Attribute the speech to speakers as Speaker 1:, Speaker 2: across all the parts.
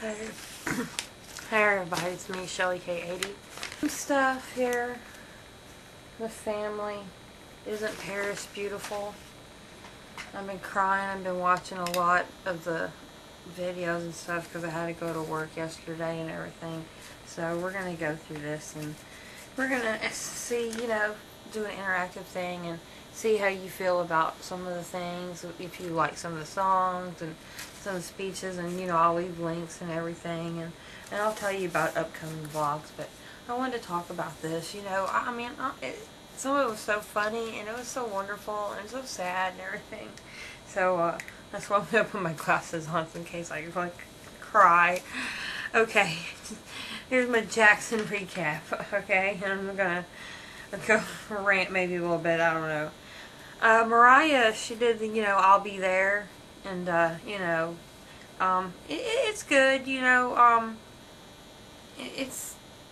Speaker 1: Hey. Hey everybody, it's me, Shelly K80. Some stuff here. The family. Isn't Paris beautiful? I've been crying. I've been watching a lot of the videos and stuff because I had to go to work yesterday and everything. So we're going to go through this and we're going to see, do an interactive thing and see how you feel about some of the things, if you like some of the songs and some of the speeches, and I'll leave links and everything, and I'll tell you about upcoming vlogs. But I wanted to talk about this. Some of it was so funny and it was so wonderful and so sad and everything. So that's why I'm gonna put my glasses on in case I cry. Okay, here's my Jackson recap. Okay, and I'm gonna go rant maybe a little bit. I don't know. Mariah, she did the I'll Be There, and it's good.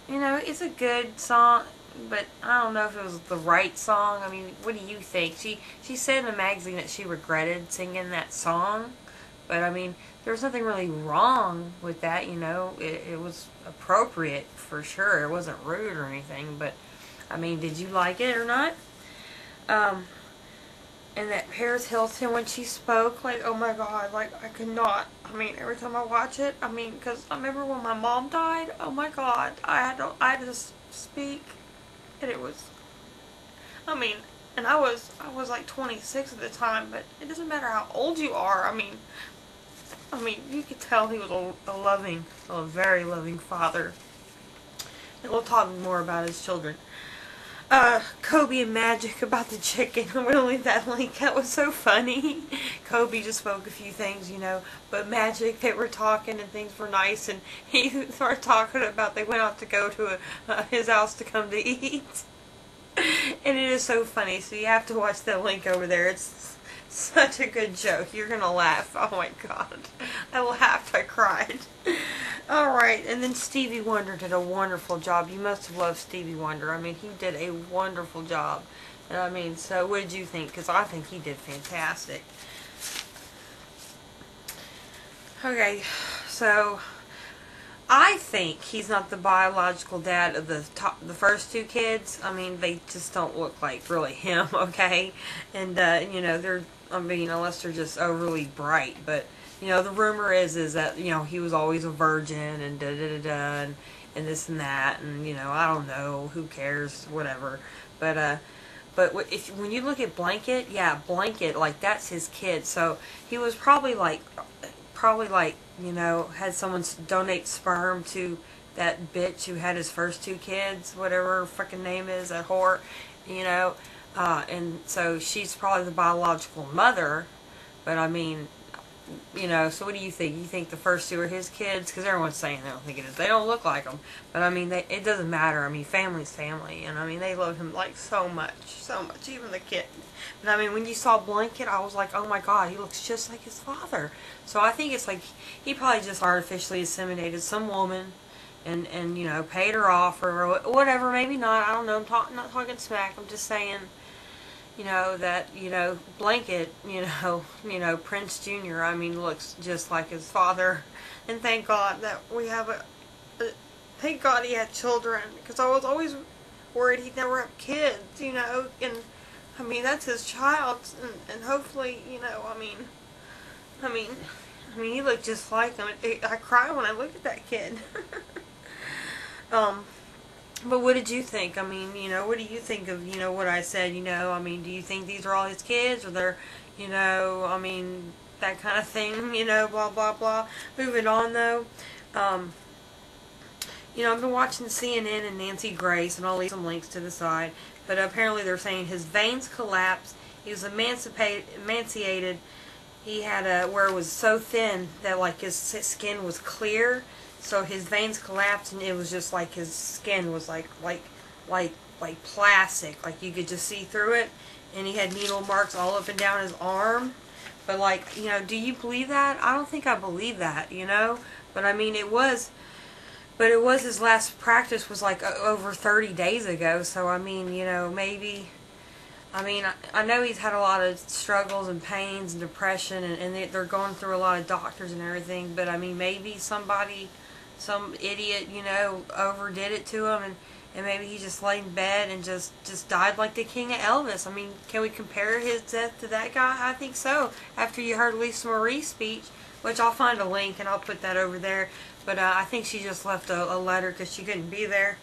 Speaker 1: It's a good song, but I don't know if it was the right song. I mean, what do you think? She said in a magazine that she regretted singing that song, but I mean, there's nothing really wrong with that. It was appropriate for sure. It wasn't rude or anything, but I mean, did you like it or not? And that Paris Hilton, when she spoke, oh my God, I could not. I mean, every time I watch it, because I remember when my mom died, oh my God, I had to speak, and it was, and I was like 26 at the time, but it doesn't matter how old you are. I mean, you could tell he was a very loving father. And we'll talk more about his children. Kobe and Magic about the chicken. I'm going to leave that link. That was so funny. Kobe just spoke a few things, but Magic, they were talking and things were nice, and he started talking about they went out to go to his house to come to eat. And it is so funny, so you have to watch that link over there. It's such a good joke. You're going to laugh. Oh my God. I laughed. I cried. Alright, and then Stevie Wonder did a wonderful job. You must have loved Stevie Wonder. He did a wonderful job. So what did you think? Because I think he did fantastic. Okay, so I think he's not the biological dad of the first two kids. They just don't look like really him, okay? And, they're, unless they're just overly bright, but the rumor is that, he was always a virgin and da-da-da-da and this and that, and, I don't know, who cares, whatever. But when you look at Blanket, yeah, Blanket, that's his kid. So he was probably had someone donate sperm to that bitch who had his first two kids, whatever her fucking name is, that whore, and so she's probably the biological mother, but so what do you think? You think the first two are his kids? Because everyone's saying they don't think it is. They don't look like them. But, it doesn't matter. Family's family. And, they love him, so much. So much. Even the kid. But, when you saw Blanket, I was like, oh my God, he looks just like his father. So, I think it's he probably just artificially inseminated some woman and paid her off or whatever. Maybe not. I don't know. I'm not talking smack. I'm just saying, that, Blanket, Prince Jr., looks just like his father. And thank God that we have thank God he had children, because I was always worried he'd never have kids, and, that's his child, and hopefully, he looked just like him. I cry when I look at that kid. But what did you think? What do you think of, what I said, do you think these are all his kids, or they're, that kind of thing, blah, blah, blah. Moving on, though, I've been watching CNN and Nancy Grace, and I'll leave some links to the side, but apparently they're saying his veins collapsed, he was emaciated, he had where it was so thin that, his skin was clear, so his veins collapsed, and it was just like his skin was like plastic, you could just see through it, and he had needle marks all up and down his arm. But do you believe that? I don't think I believe that, but it was his last practice was over 30 days ago, so maybe I mean, I know he's had a lot of struggles and pains and depression, and they're going through a lot of doctors and everything, but I mean, maybe somebody, some idiot, you know, overdid it to him, and maybe he just laid in bed and just died like the King of Elvis. I mean, can we compare his death to that guy? I think so. After you heard Lisa Marie's speech, which I'll find a link and I'll put that over there, but I think she just left a letter because she couldn't be there.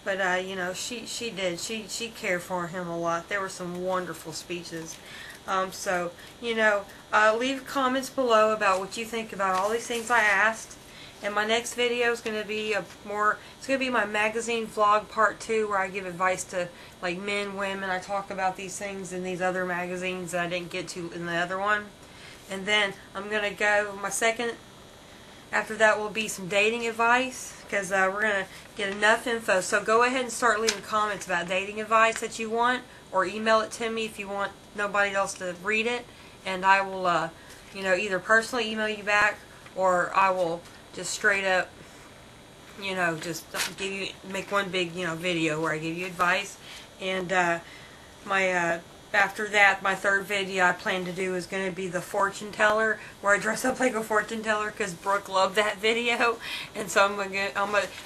Speaker 1: But, you know, she did. She cared for him a lot. There were some wonderful speeches. So, you know, leave comments below about what you think about all these things I asked. And my next video is going to be it's going to be my magazine vlog part 2, where I give advice to, like, men, women. I talk about these things in these other magazines that I didn't get to in the other one. And then I'm going to go, my second, after that will be some dating advice, because we're going to get enough info. So go ahead and start leaving comments about dating advice that you want, or email it to me if you want nobody else to read it, and I will, you know, either personally email you back, or I will just straight up, you know, just make one big, you know, video where I give you advice. And after that, my third video I plan to do is going to be the fortune teller, where I dress up like a fortune teller, because Brooke loved that video. And so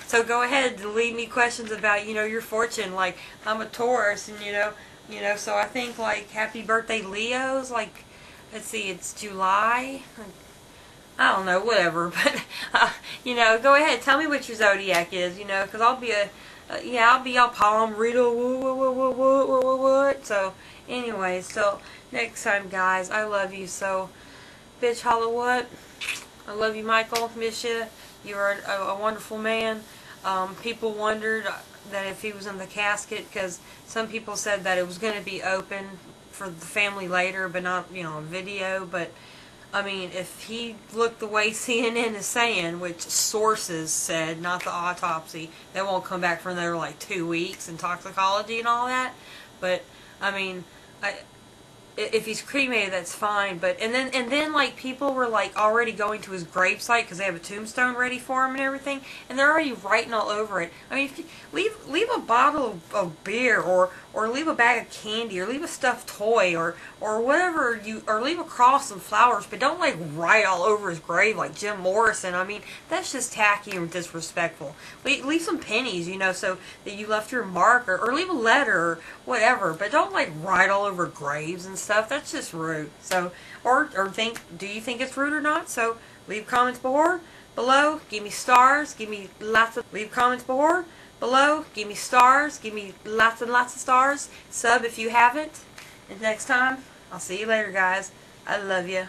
Speaker 1: so go ahead and leave me questions about, you know, your fortune. Like, I'm a Taurus, and you know, so I think, like, happy birthday Leos, like, let's see, it's July. I don't know, whatever, but, you know, go ahead, tell me what your zodiac is, you know, because I'll be I'll be all palm reader, what. So, anyway, so, next time, guys, I love you, so, bitch, holla what? I love you, Michael, miss you. You are a wonderful man. People wondered that if he was in the casket, because some people said that it was going to be open for the family later, but not, you know, on video, but I mean, if he looked the way CNN is saying, which sources said, not the autopsy, they won't come back for another, like, 2 weeks in toxicology and all that. But, I mean, if he's cremated, that's fine. But and then like, people were, like, already going to his gravesite because they have a tombstone ready for him and everything, and they're already writing all over it. I mean, if you leave a bottle of beer, or leave a bag of candy, or leave a stuffed toy, or whatever or leave a cross and flowers, but don't, like, write all over his grave like Jim Morrison. I mean, that's just tacky and disrespectful. Leave some pennies, you know, so that you left your mark, or leave a letter or whatever, but don't, like, write all over graves and stuff. That's just rude. So, do you think it's rude or not? So, leave comments below. Give me stars. Give me lots of. Leave comments below. Give me stars. Give me lots and lots of stars. Sub if you haven't. And next time, I'll see you later, guys. I love you.